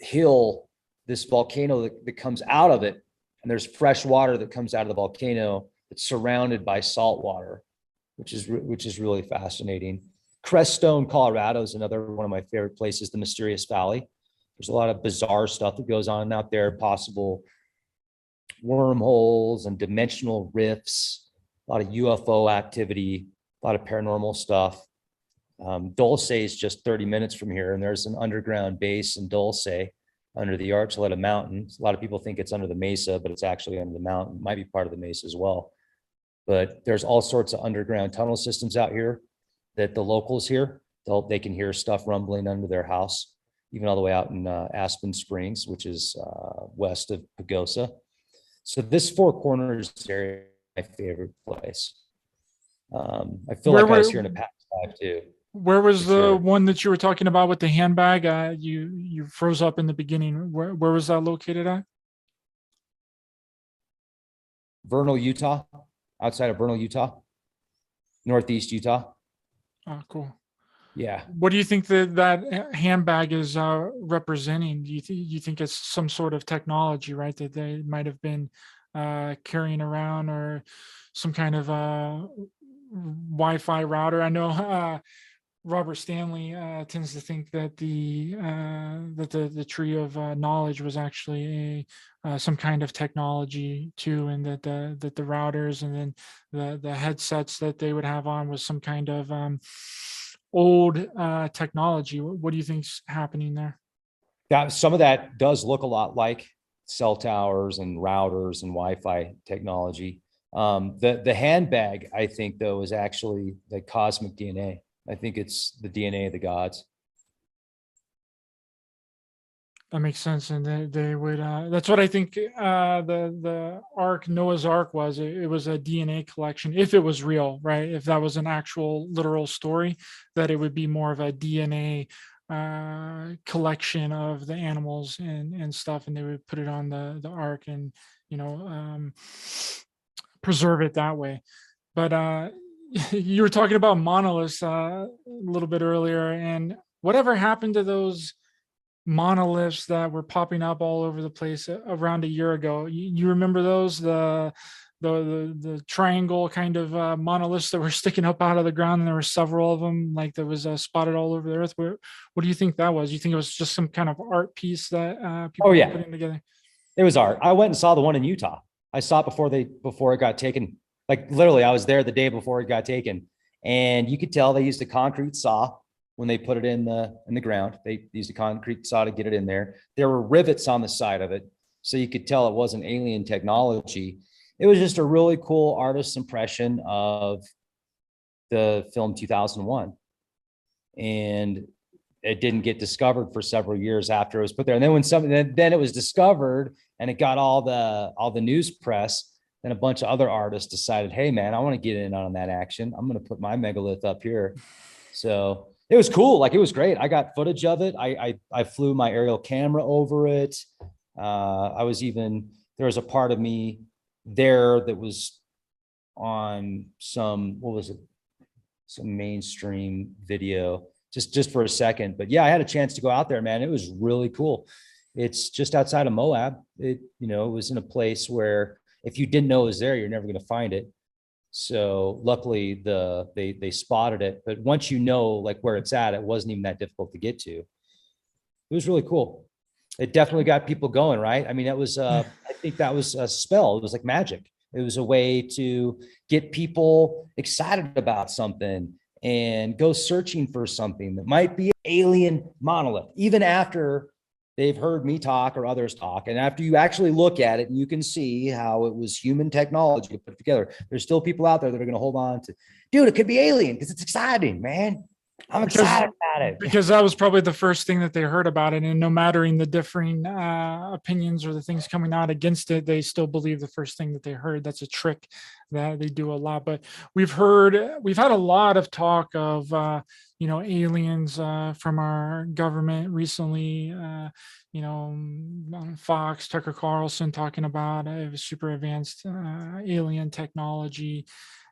hill, this volcano that comes out of it. And there's fresh water that comes out of the volcano that's surrounded by salt water, which is really fascinating. Crestone, Colorado is another one of my favorite places, the Mysterious Valley. There's a lot of bizarre stuff that goes on out there, possible wormholes and dimensional rifts, a lot of UFO activity, a lot of paranormal stuff. Dulce is just 30 minutes from here, and there's an underground base in Dulce under the Archuleta Mountain. A lot of people think it's under the mesa, but it's actually under the mountain. It might be part of the mesa as well. But there's all sorts of underground tunnel systems out here that the locals hear. They can hear stuff rumbling under their house, even all the way out in Aspen Springs, which is west of Pagosa. So this Four Corners area is my favorite place. I feel like I was here in a past life too. Where was the one that you were talking about with the handbag? You froze up in the beginning. Where was that located at? Vernal, Utah, outside of Vernal, Utah, northeast Utah. Oh, cool. Yeah. What do you think that handbag is representing? Do you think it's some sort of technology, right, that they might have been carrying around, or some kind of Wi-Fi router? I know Robert Stanley tends to think that the tree of knowledge was actually some kind of technology too, and that the routers and then the headsets that they would have on was some kind of old technology. What do you think's happening there? That some of that does look a lot like cell towers and routers and Wi-Fi technology. The handbag, I think, though, is actually the cosmic DNA. I think it's the DNA of the gods. That makes sense, and they would. That's what I think. The Ark, Noah's Ark, was. It was a DNA collection, if it was real, right? If that was an actual literal story, that it would be more of a DNA collection of the animals and stuff, and they would put it on the Ark and preserve it that way. But you were talking about monoliths a little bit earlier, and whatever happened to those monoliths that were popping up all over the place around a year ago? You remember those, the triangle kind of monoliths that were sticking up out of the ground, and there were several of them, like that was spotted all over the earth? What do you think that was? You think it was just some kind of art piece that people were putting together? It was art. I went and saw the one in Utah. I saw it before it got taken. Like literally, I was there the day before it got taken, and you could tell they used a concrete saw when they put it in the ground. They used a concrete saw to get it in there. There were rivets on the side of it, so you could tell it wasn't alien technology. It was just a really cool artist's impression of the film 2001, and it didn't get discovered for several years after it was put there. And then then it was discovered, and it got all the news press. Then a bunch of other artists decided, hey man, I want to get in on that action. I'm going to put my megalith up here. So It was cool. Like, it was great. I got footage of it. I flew my aerial camera over it. There was a part of me there that was on some, what was it? Some mainstream video just for a second. But yeah, I had a chance to go out there, man. It was really cool. It's just outside of Moab. It was in a place where if you didn't know it was there, you're never going to find it. So luckily they spotted it. But once you know like where it's at, it wasn't even that difficult to get to. It was really cool. It definitely got people going, right? I mean, that was I think that was a spell. It was like magic. It was a way to get people excited about something and go searching for something that might be an alien monolith, even after they've heard me talk or others talk. And after you actually look at it and you can see how it was human technology to put it together, there's still people out there that are going to hold on to, dude, it could be alien because it's exciting, man. I'm excited about it. Because that was probably the first thing that they heard about it. And no matter in the differing opinions or the things coming out against it, they still believe the first thing that they heard. That's a trick that they do a lot. But we've had a lot of talk of, aliens from our government recently, on Fox, Tucker Carlson talking about super advanced alien technology.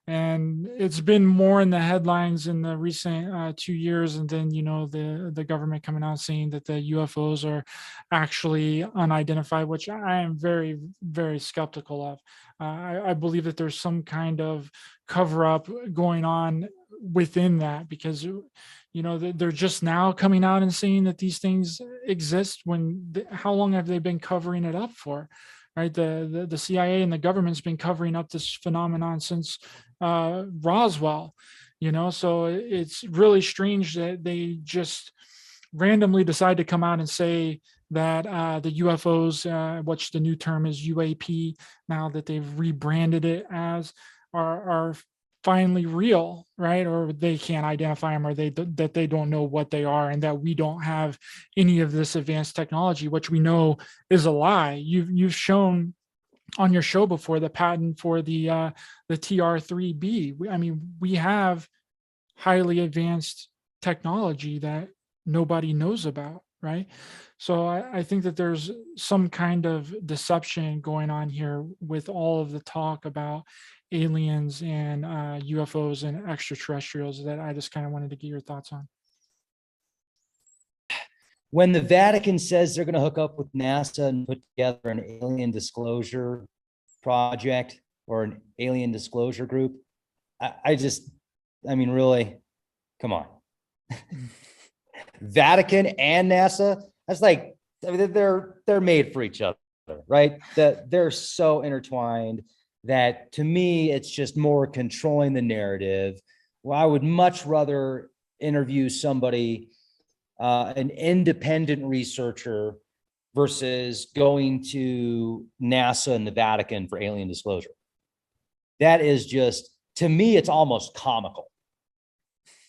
And it's been more in the headlines in the recent 2 years. And then, the government coming out saying that the UFOs are actually unidentified, which I am very, very skeptical of. I believe that there's some kind of cover up going on within that, because, they're just now coming out and saying that these things exist how long have they been covering it up for? Right. The CIA and the government's been covering up this phenomenon since Roswell, so it's really strange that they just randomly decide to come out and say that the UFOs, which the new term is UAP now that they've rebranded it as, are finally real, right? Or they can't identify them, or that they don't know what they are, and that we don't have any of this advanced technology, which we know is a lie. You've shown on your show before the patent for the TR-3B. We have highly advanced technology that nobody knows about, right? So I think that there's some kind of deception going on here with all of the talk about aliens and UFOs and extraterrestrials that I just kind of wanted to get your thoughts on. When the Vatican says they're going to hook up with NASA and put together an alien disclosure project or an alien disclosure group, really, come on. Vatican and NASA, that's like, they're made for each other, right? They're so intertwined that, to me, it's just more controlling the narrative. Well, I would much rather interview somebody, an independent researcher, versus going to NASA and the Vatican for alien disclosure. That is just, to me, it's almost comical.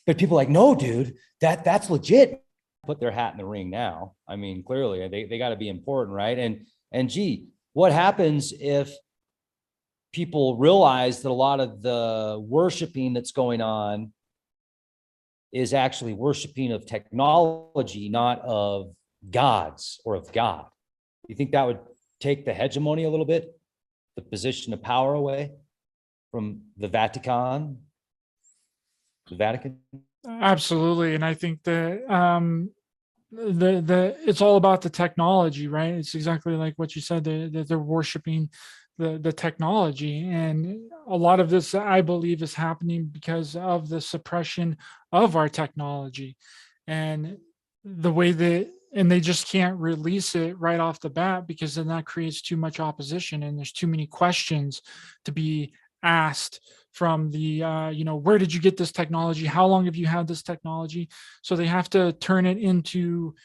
But people are like, no, dude, that's legit. Put their hat in the ring now. I mean, clearly they got to be important, right? And gee, what happens if people realize that a lot of the worshiping that's going on is actually worshiping of technology, not of gods or of God? You think that would take the hegemony a little bit, the position of power away from the Vatican? Absolutely. And I think that it's all about the technology, right? It's exactly like what you said, that they're worshiping the technology. And a lot of this, I believe, is happening because of the suppression of our technology and the way and they just can't release it right off the bat, because then that creates too much opposition and there's too many questions to be asked from the where did you get this technology, how long have you had this technology? So they have to turn it into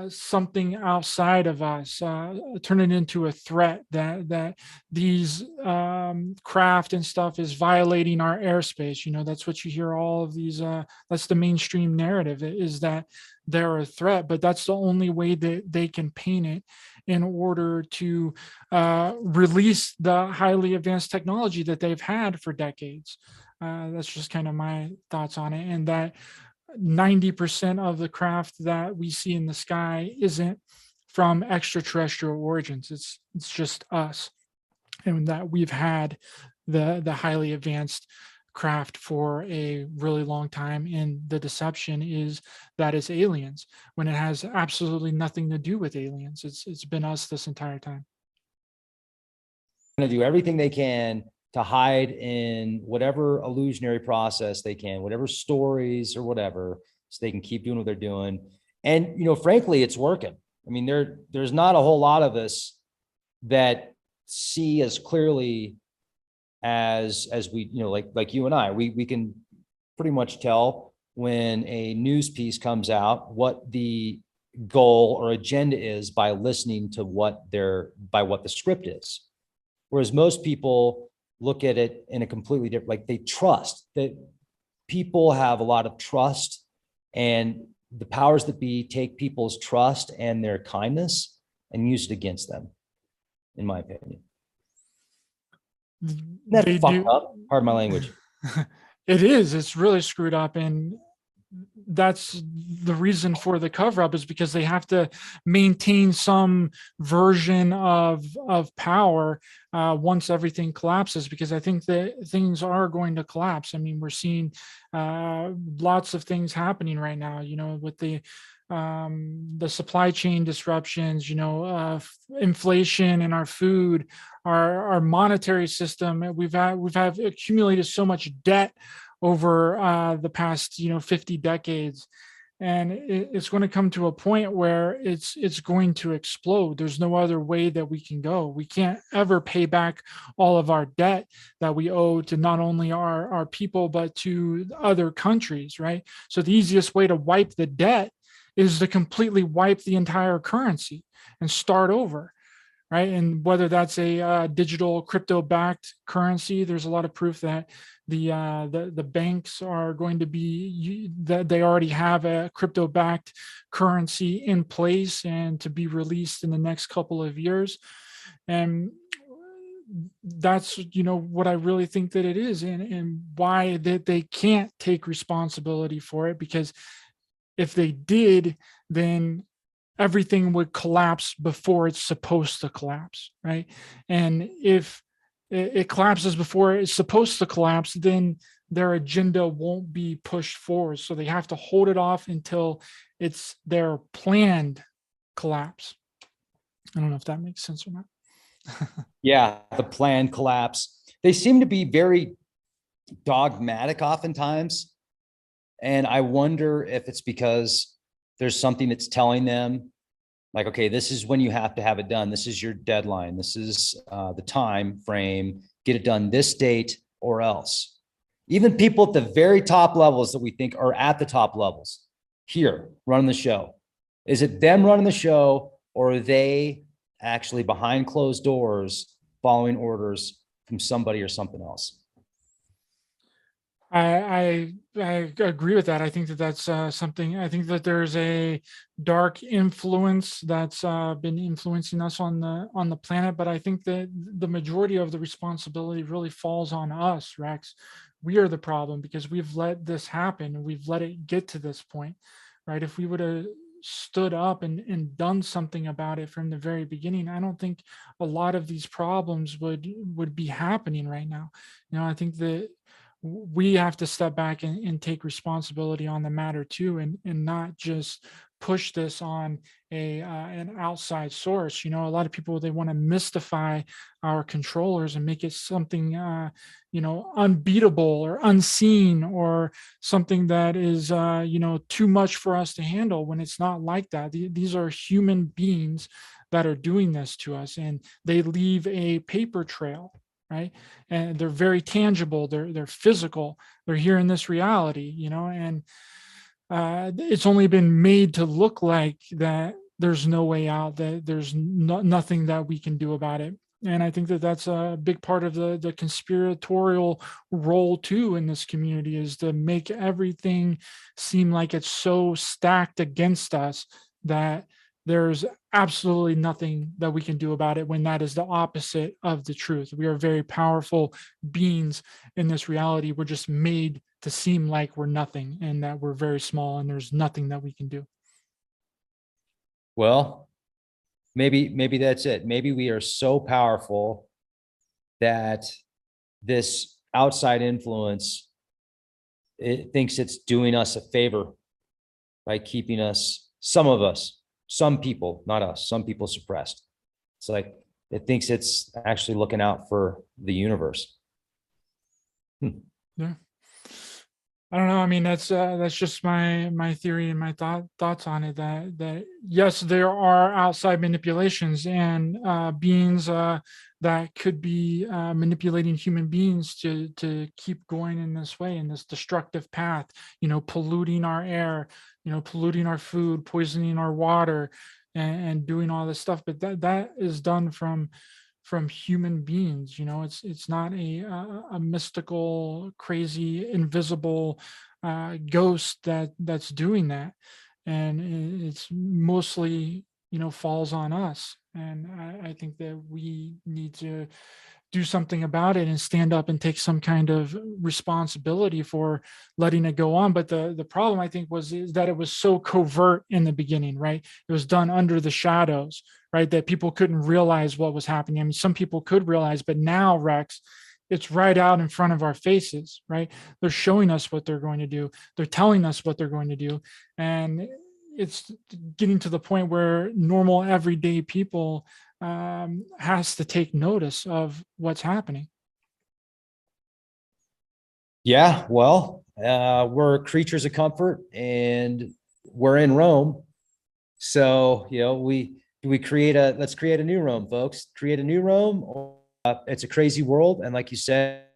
something outside of us, turn it into a threat that these craft and stuff is violating our airspace. That's what you hear all of these, that's the mainstream narrative, is that they're a threat, but that's the only way that they can paint it in order to release the highly advanced technology that they've had for decades. That's just kind of my thoughts on it. And that 90% of the craft that we see in the sky isn't from extraterrestrial origins. It's just us, and that we've had the highly advanced craft for a really long time, and the deception is that it's aliens when it has absolutely nothing to do with aliens. It's been us this entire time. Going to do everything they can to hide in whatever illusionary process they can, whatever stories or whatever, so they can keep doing what they're doing. And, frankly, it's working. I mean, there's not a whole lot of us that see as clearly as we, like you and I, we can pretty much tell when a news piece comes out what the goal or agenda is by listening to what the script is. Whereas most people look at it in a completely different, like they trust that people have a lot of trust, and the powers that be take people's trust and their kindness and use it against them, in my opinion. Isn't that fucked up? Pardon my language. It is. It's really screwed up. And that's the reason for the cover up, is because they have to maintain some version of power once everything collapses, because I think that things are going to collapse. I mean, we're seeing lots of things happening right now, with the supply chain disruptions, inflation in our food, our monetary system. We've accumulated so much debt over the past 50 decades, and it's going to come to a point where it's going to explode. There's no other way that we can go. We can't ever pay back all of our debt that we owe to not only our people but to other countries, right? So the easiest way to wipe the debt is to completely wipe the entire currency and start over, right? And whether that's a digital crypto-backed currency, there's a lot of proof that the banks are going to be, that they already have a crypto-backed currency in place and to be released in the next couple of years. And that's what I really think that it is, and why that they can't take responsibility for it, because if they did, then everything would collapse before it's supposed to collapse, right? And if it collapses before it's supposed to collapse, then their agenda won't be pushed forward. So they have to hold it off until it's their planned collapse. I don't know if that makes sense or not. Yeah, the planned collapse. They seem to be very dogmatic oftentimes. And I wonder if it's because there's something that's telling them, like, okay, this is when you have to have it done. This is your deadline. This is the time frame. Get it done this date or else. Even people at the very top levels that we think are at the top levels here running the show. Is it them running the show, or are they actually behind closed doors following orders from somebody or something else? I agree with that. I think that that's something. I think that there's a dark influence that's been influencing us on the planet. But I think that the majority of the responsibility really falls on us, Rex. We are the problem because we've let this happen. We've let it get to this point, right? If we would have stood up and done something about it from the very beginning, I don't think a lot of these problems would be happening right now. I think that we have to step back and take responsibility on the matter too, and not just push this on an outside source. A lot of people, they want to mystify our controllers and make it something unbeatable or unseen, or something that is too much for us to handle, when it's not like that. These are human beings that are doing this to us, and they leave a paper trail, right? And they're very tangible. They're physical. They're here in this reality, and it's only been made to look like that there's no way out, that there's nothing that we can do about it. And I think that that's a big part of the conspiratorial role too in this community, is to make everything seem like it's so stacked against us that there's absolutely nothing that we can do about it when that is the opposite of the truth. We are very powerful beings in this reality. We're just made to seem like we're nothing and that we're very small and there's nothing that we can do. Well, maybe that's it. Maybe we are so powerful that this outside influence, it thinks it's doing us a favor by keeping us, some people, not us, some people suppressed. It's like it thinks it's actually looking out for the universe. Yeah. I don't know. I mean, that's just my theory and my thoughts on it. That yes, there are outside manipulations and beings that could be manipulating human beings to keep going in this way, in this destructive path. Polluting our air, polluting our food, poisoning our water, and doing all this stuff. But that is done from human beings. It's not a mystical, crazy, invisible ghost that's doing that, and it's mostly falls on us. And I think that we need to do something about it and stand up and take some kind of responsibility for letting it go on. But the problem, I think, is that it was so covert in the beginning, right? It was done under the shadows, right? That people couldn't realize what was happening. I mean, some people could realize, but now, Rex, it's right out in front of our faces, right? They're showing us what they're going to do. They're telling us what they're going to do. And it's getting to the point where normal, everyday people has to take notice of what's happening. Yeah, well, we're creatures of comfort and we're in Rome. So, let's create a new Rome, folks. Create a new Rome. It's a crazy world. And like you said,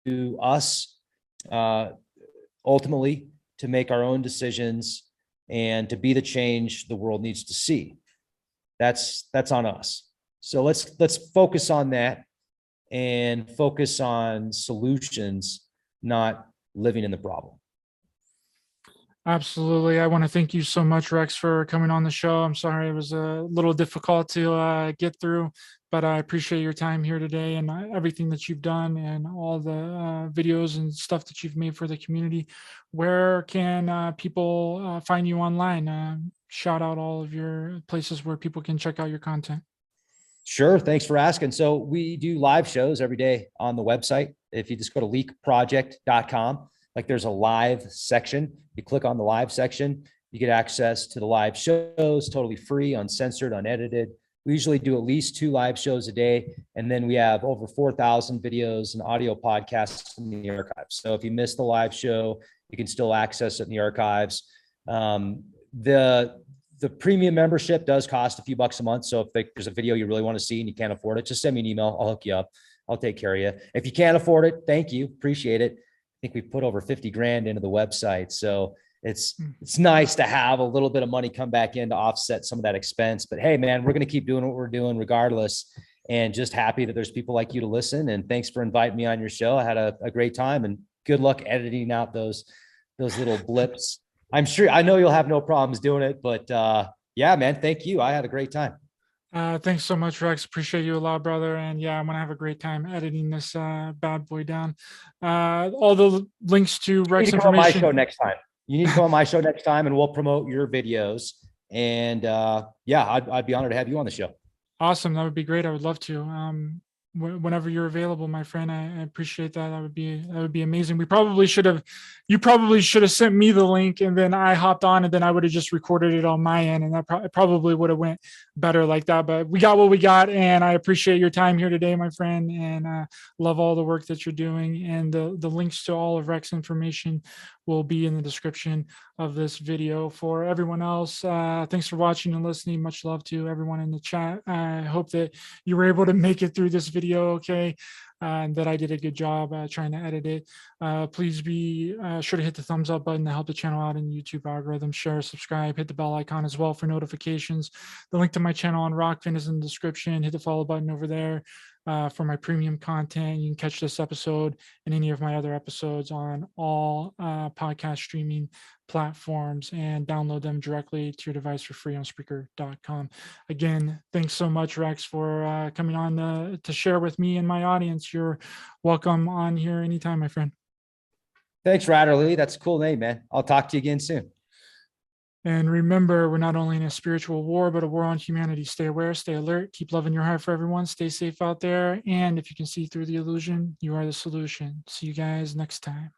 to us, ultimately, to make our own decisions and to be the change the world needs to see. That's on us. So let's focus on that and focus on solutions, not living in the problem. Absolutely. I want to thank you so much, Rex, for coming on the show. I'm sorry it was a little difficult to get through, but I appreciate your time here today and everything that you've done and all the videos and stuff that you've made for the community. Where can people find you online? Shout out all of your places where people can check out your content. Sure. Thanks for asking. So we do live shows every day on the website. If you just go to leakproject.com, there's a live section. You click on the live section, you get access to the live shows, totally free, uncensored, unedited. We usually do at least 2 live shows a day. And then we have over 4,000 videos and audio podcasts in the archives. So if you miss the live show, you can still access it in the archives. The premium membership does cost a few bucks a month. So if there's a video you really want to see and you can't afford it, just send me an email. I'll hook you up. I'll take care of you. If you can't afford it, thank you. Appreciate it. I think we've put over 50 grand into the website. So it's nice to have a little bit of money come back in to offset some of that expense. But hey, man, we're going to keep doing what we're doing regardless. And just happy that there's people like you to listen. And thanks for inviting me on your show. I had a great time, and good luck editing out those little blips. I know you'll have no problems doing it, but yeah, man, thank you. I had a great time. Thanks so much, Rex. Appreciate you a lot, brother. And yeah, I'm going to have a great time editing this bad boy down. All the links to Rex information. On my show next time. You need to come on my show next time and we'll promote your videos. And yeah, I'd be honored to have you on the show. Awesome. That would be great. I would love to. Whenever you're available, my friend, I appreciate that. That would be amazing. You probably should have sent me the link, and then I hopped on, and then I would have just recorded it on my end, and that probably would have went better like that. But we got what we got, and I appreciate your time here today, my friend, and love all the work that you're doing. And the links to all of Rex information will be in the description of this video. For everyone else, thanks for watching and listening. Much love to everyone in the chat. I hope that you were able to make it through this video okay, and that I did a good job trying to edit it. Please be sure to hit the thumbs up button to help the channel out in the YouTube algorithm. Share, subscribe, hit the bell icon as well for notifications. The link to my channel on Rokfin is in the description. Hit the follow button over there. for my premium content. You can catch this episode and any of my other episodes on all podcast streaming platforms and download them directly to your device for free on Spreaker.com. Again, thanks so much, Rex, for coming on to share with me and my audience. You're welcome on here anytime, my friend. Thanks, Ryder Lee. That's a cool name, man. I'll talk to you again soon. And remember, we're not only in a spiritual war, but a war on humanity. Stay aware, stay alert, keep loving your heart for everyone, stay safe out there. And if you can see through the illusion, you are the solution. See you guys next time.